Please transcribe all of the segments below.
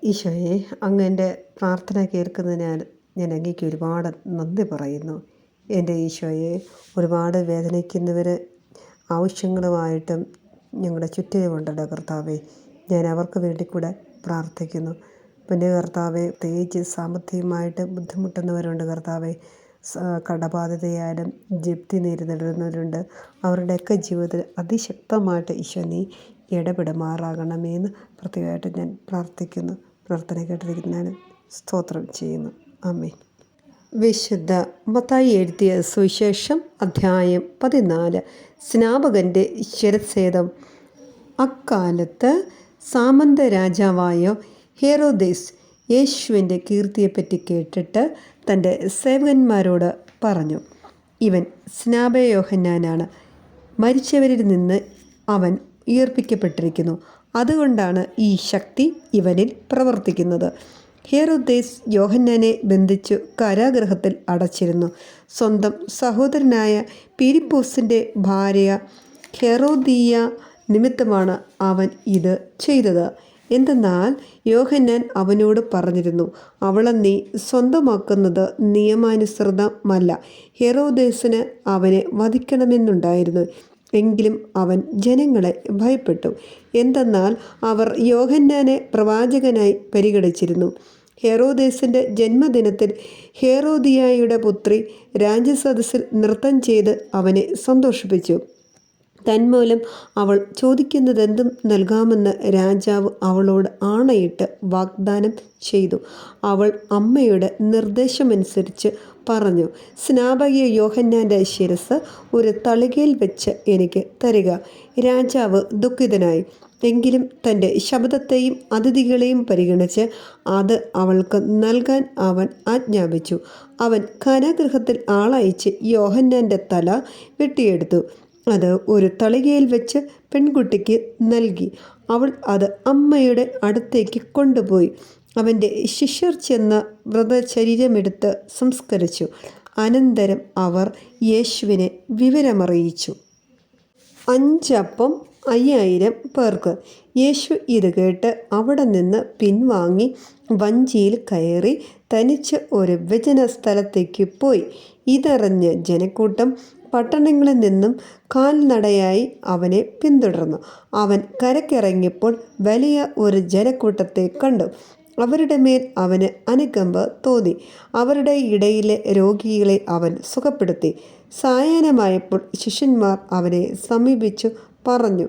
ഈശോയെ, അങ്ങ് എൻ്റെ പ്രാർത്ഥന കേൾക്കുന്നതിനാൽ ഞാൻ അങ്ങേക്ക് ഒരുപാട് നന്ദി പറയുന്നു. എൻ്റെ ഈശോയെ, ഒരുപാട് വേദനിക്കുന്നവർ ആവശ്യങ്ങളുമായിട്ടും ഞങ്ങളുടെ ചുറ്റിലുമുണ്ടല്ലോ കർത്താവേ. ഞാൻ അവർക്ക് വേണ്ടി കൂടെ പ്രാർത്ഥിക്കുന്നു. പിന്നെ കർത്താവെ, പ്രത്യേകിച്ച് സാമ്പത്തികമായിട്ട് ബുദ്ധിമുട്ടുന്നവരുണ്ട് കർത്താവെ. കടബാധ്യതയാലും ജപ്തി നേരിടുന്നവരുണ്ട്. അവരുടെയൊക്കെ ജീവിതത്തിൽ അതിശക്തമായിട്ട് ഈശോ നീ ഇടപെടുമാറാകണമെന്ന് പ്രത്യേകമായിട്ട് ഞാൻ പ്രാർത്ഥിക്കുന്നു. പ്രാർത്ഥന കേട്ടിരിക്കുന്നതിന് സ്തോത്രം ചെയ്യുന്നു. ആമേൻ. വിശുദ്ധ മത്തായി എഴുതിയ സുവിശേഷം അധ്യായം 14. സ്നാപകൻ്റെ ശിരച്ഛേദം. അക്കാലത്ത് സാമന്ത രാജാവായ ഹെരോദേസ് യേശുവിൻ്റെ കീർത്തിയെപ്പറ്റി കേട്ടിട്ട് തൻ്റെ സേവകന്മാരോട് പറഞ്ഞു, ഇവൻ സ്നാപക യോഹന്നാനാണ്. മരിച്ചവരിൽ നിന്ന് അവൻ ഉയർപ്പിക്കപ്പെട്ടിരിക്കുന്നു. അതുകൊണ്ടാണ് ഈ ശക്തി ഇവനിൽ പ്രവർത്തിക്കുന്നത്. ഹെരോദേസ് യോഹന്നാനെ ബന്ധിച്ചു കാരാഗൃഹത്തിൽ അടച്ചിരുന്നു. സ്വന്തം സഹോദരനായ പീലിപ്പോസിൻ്റെ ഭാര്യ ഹെറോദിയ നിമിത്തമാണ് അവൻ ഇത് ചെയ്തത്. എന്തെന്നാൽ യോഹന്നാൻ അവനോട് പറഞ്ഞിരുന്നു, അവളെ നീ സ്വന്തമാക്കുന്നത് നിയമാനുസൃതമല്ല. ഹെറോദേസിന് അവനെ വധിക്കണമെന്നുണ്ടായിരുന്നു. എങ്കിലും അവൻ ജനങ്ങളെ ഭയപ്പെട്ടു. എന്തെന്നാൽ അവർ യോഹന്നാനെ പ്രവാചകനായി പരിഗണിച്ചിരുന്നു. ഹെറോദേസിൻ്റെ ജന്മദിനത്തിൽ ഹെറോദിയായുടെ പുത്രി രാജസദസ്സിൽ നൃത്തം ചെയ്ത് അവനെ സന്തോഷിപ്പിച്ചു. തന്മൂലം അവൾ ചോദിക്കുന്നതെന്തും നൽകാമെന്ന് രാജാവ് അവളോട് ആണയിട്ട് വാഗ്ദാനം ചെയ്തു. അവൾ അമ്മയുടെ നിർദ്ദേശമനുസരിച്ച് പറഞ്ഞു, സ്നാപക യോഹന്നാൻ്റെ ശിരസ് ഒരു തളികയിൽ വെച്ച് എനിക്ക് തരിക. രാജാവ് ദുഃഖിതനായി. എങ്കിലും തൻ്റെ ശബ്ദത്തെയും അതിഥികളെയും പരിഗണിച്ച് അത് അവൾക്ക് നൽകാൻ അവൻ ആജ്ഞാപിച്ചു. അവൻ കാരാഗൃഹത്തിൽ ആളയച്ച് യോഹന്നാൻ്റെ തല വെട്ടിയെടുത്തു. അത് ഒരു തളികയിൽ വെച്ച് പെൺകുട്ടിക്ക് നൽകി. അവൾ അത് അമ്മയുടെ അടുത്തേക്ക് കൊണ്ടുപോയി. അവൻ്റെ ശിഷ്യർ ചെന്ന് മൃതശരീരമെടുത്ത് സംസ്കരിച്ചു. അനന്തരം അവർ യേശുവിനെ വിവരമറിയിച്ചു. 5 അപ്പം 5000 പേർക്ക്. യേശു ഇത് കേട്ട് അവിടെ നിന്ന് പിൻവാങ്ങി വഞ്ചിയിൽ കയറി തനിച്ച് ഒരു വിജന സ്ഥലത്തേക്ക് പോയി. ഇതറിഞ്ഞ് ജനക്കൂട്ടം പട്ടണങ്ങളിൽ നിന്നും കാൽനടയായി അവനെ പിന്തുടർന്നു. അവൻ കരക്കിറങ്ങിയപ്പോൾ വലിയ ഒരു ജനക്കൂട്ടത്തെ കണ്ടു. അവരുടെ മേൽ അവന് അനുകമ്പ തോന്നി. അവരുടെ ഇടയിലെ രോഗികളെ അവൻ സുഖപ്പെടുത്തി. സായാഹ്നമായപ്പോൾ ശിഷ്യന്മാർ അവനെ സമീപിച്ചു പറഞ്ഞു,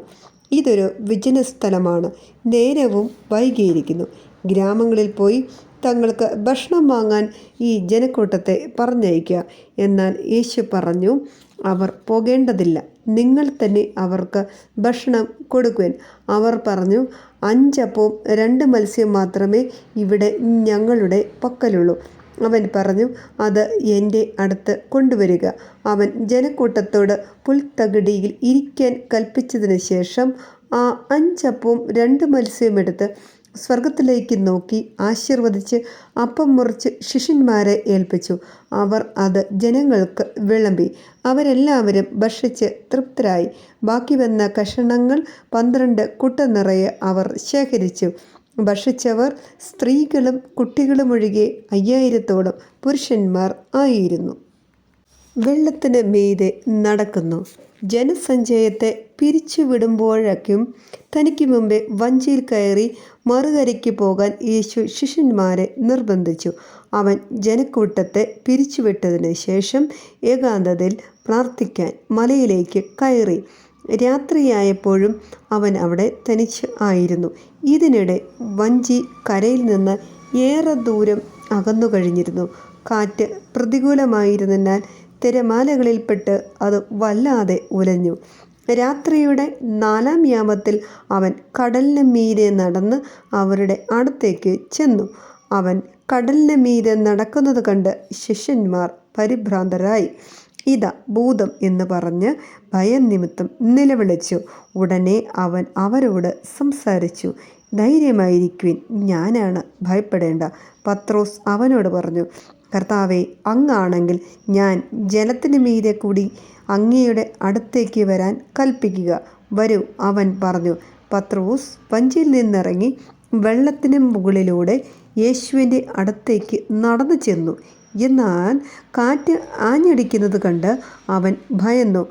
ഇതൊരു വിജനസ്ഥലമാണ്, നേരവും വൈകിയിരിക്കുന്നു. ഗ്രാമങ്ങളിൽ പോയി തങ്ങൾക്ക് ഭക്ഷണം വാങ്ങാൻ ഈ ജനക്കൂട്ടത്തെ പറഞ്ഞയക്കുക. എന്നാൽ യേശു പറഞ്ഞു, അവർ പോകേണ്ടതില്ല, നിങ്ങൾ തന്നെ അവർക്ക് ഭക്ഷണം കൊടുക്കുവാൻ. അവർ പറഞ്ഞു, 5 അപ്പവും 2 മത്സ്യം മാത്രമേ ഇവിടെ ഞങ്ങളുടെ പക്കലുള്ളൂ. അവൻ പറഞ്ഞു, അത് എൻ്റെ അടുത്ത് കൊണ്ടുവരിക. അവൻ ജനക്കൂട്ടത്തോട് പുൽത്തകിടിയിൽ ഇരിക്കാൻ കൽപ്പിച്ചതിന് ശേഷം ആ 5 അപ്പവും 2 മത്സ്യവും എടുത്ത് സ്വർഗത്തിലേക്ക് നോക്കി ആശീർവദിച്ച് അപ്പം മുറിച്ച് ശിഷ്യന്മാരെ ഏൽപ്പിച്ചു. അവർ അത് ജനങ്ങൾക്ക് വിളമ്പി. അവരെല്ലാവരും ഭക്ഷിച്ച് തൃപ്തരായി. ബാക്കി വന്ന കഷണങ്ങൾ 12 കുട്ട നിറയെ അവർ ശേഖരിച്ചു. ഭക്ഷിച്ചവർ സ്ത്രീകളും കുട്ടികളുമൊഴികെ 5000-ഓളം പുരുഷന്മാർ ആയിരുന്നു. വെള്ളത്തിന് മീതെ നടക്കുന്നു. ജനസഞ്ചയത്തെ പിരിച്ചുവിടുമ്പോഴേക്കും തനിക്ക് മുമ്പേ വഞ്ചിയിൽ കയറി മറുകരയ്ക്ക് പോകാൻ യേശു ശിഷ്യന്മാരെ നിർബന്ധിച്ചു. അവൻ ജനക്കൂട്ടത്തെ പിരിച്ചുവിട്ടതിന് ശേഷം ഏകാന്തതയിൽ പ്രാർത്ഥിക്കാൻ മലയിലേക്ക് കയറി. രാത്രിയായപ്പോഴും അവൻ അവിടെ തനിച്ച് ആയിരുന്നു. ഇതിനിടെ വഞ്ചി കരയിൽ നിന്ന് ഏറെ ദൂരം അകന്നു കഴിഞ്ഞിരുന്നു. കാറ്റ് പ്രതികൂലമായിരുന്നതിനാൽ തിരമാലകളിൽപ്പെട്ട് അത് വല്ലാതെ ഉലഞ്ഞു. രാത്രിയുടെ 4-ാം യാമത്തിൽ അവൻ കടലിന് മീതെ നടന്ന് അവരുടെ അടുത്തേക്ക് ചെന്നു. അവൻ കടലിന് മീതെ നടക്കുന്നത് കണ്ട് ശിഷ്യന്മാർ പരിഭ്രാന്തരായി. ഇതാ ഭൂതം എന്ന് പറഞ്ഞ് ഭയം നിമിത്തം നിലവിളിച്ചു. ഉടനെ അവൻ അവരോട് സംസാരിച്ചു, ധൈര്യമായിരിക്കുവിൻ, ഞാനാണ്, ഭയപ്പെടേണ്ട. പത്രോസ് അവനോട് പറഞ്ഞു, കർത്താവേ, അങ്ങാണെങ്കിൽ ഞാൻ ജലത്തിന് മീതെ കൂടി അങ്ങയുടെ അടുത്തേക്ക് വരാൻ കൽപ്പിക്കുക. വരൂ, അവൻ പറഞ്ഞു. പത്രോസ് വഞ്ചിയിൽ നിന്നിറങ്ങി വെള്ളത്തിന് മുകളിലൂടെ യേശുവിൻ്റെ അടുത്തേക്ക് നടന്നു ചെന്നു. എന്നാൽ കാറ്റ് ആഞ്ഞടിക്കുന്നത് കണ്ട് അവൻ ഭയന്നു.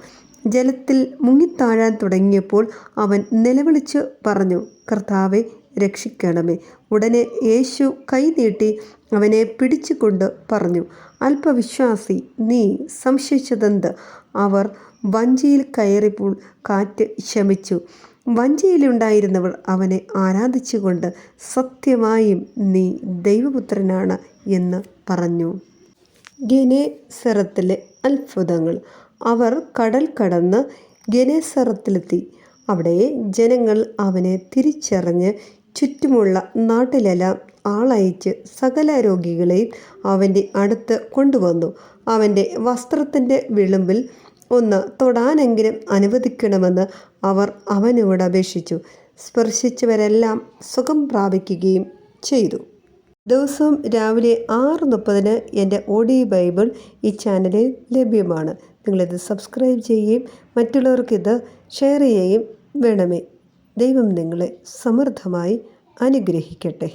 ജലത്തിൽ മുങ്ങിത്താഴാൻ തുടങ്ങിയപ്പോൾ അവൻ നിലവിളിച്ചു പറഞ്ഞു, കർത്താവെ, രക്ഷിക്കണമേ. ഉടനെ യേശു കൈ നീട്ടി അവനെ പിടിച്ചുകൊണ്ട് പറഞ്ഞു, അല്പവിശ്വാസി, നീ സംശയിച്ചതെന്ത്? അവർ വഞ്ചിയിൽ കയറിയപ്പോൾ കാറ്റ് ശമിച്ചു. വഞ്ചിയിലുണ്ടായിരുന്നവർ അവനെ ആരാധിച്ചുകൊണ്ട്, സത്യമായും നീ ദൈവപുത്രനാണ് എന്ന് പറഞ്ഞു. ഗെനേസറത്തിലെ അത്ഭുതങ്ങൾ. അവർ കടൽ കടന്ന് ഗെനേസറത്തിലെത്തി. അവിടെ ജനങ്ങൾ അവനെ തിരിച്ചറിഞ്ഞ് ചുറ്റുമുള്ള നാട്ടിലെല്ലാം ആളയച്ച് സകല രോഗികളെയും അവൻ്റെ അടുത്ത് കൊണ്ടുവന്നു. അവൻ്റെ വസ്ത്രത്തിൻ്റെ വിളുമ്പിൽ ഒന്ന് തൊടാനെങ്കിലും അനുവദിക്കണമെന്ന് അവർ അവനോട് അപേക്ഷിച്ചു. സ്പർശിച്ചവരെല്ലാം സുഖം പ്രാപിക്കുകയും ചെയ്തു. ദിവസവും രാവിലെ 6:30 എൻ്റെ ഓഡിയോ ബൈബിൾ ഈ ചാനലിൽ ലഭ്യമാണ്. നിങ്ങളിത് സബ്സ്ക്രൈബ് ചെയ്യുകയും മറ്റുള്ളവർക്കിത് ഷെയർ ചെയ്യുകയും വേണമേ. ദൈവം നിങ്ങളെ സമൃദ്ധമായി അനുഗ്രഹിക്കട്ടെ.